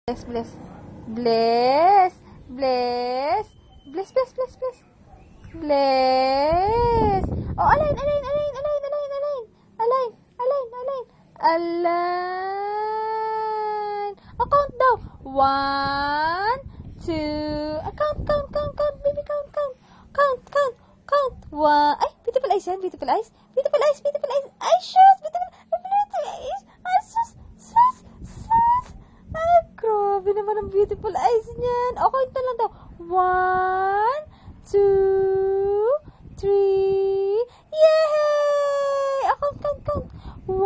Bless, bless. Bless. Bless. Bless, bless, bless, bless. Bless. Oh, align, align, align, align, align, align. Align, align, align. Align. Oh, count daw. 1, 2. Count, count, count, count. Baby, count, count. Count, count, count. 1. Ay, beautiful eyes yan. Beautiful eyes. Beautiful eyes, beautiful eyes. Ay, shoes. Beautiful eyes. Ay, sus, sus, sus. Ay, grabe naman ang beautiful eyes niyan. Okay, ito lang daw. 1, 2, 3. Yay! Count, count, count. 1,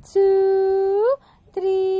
2, 3.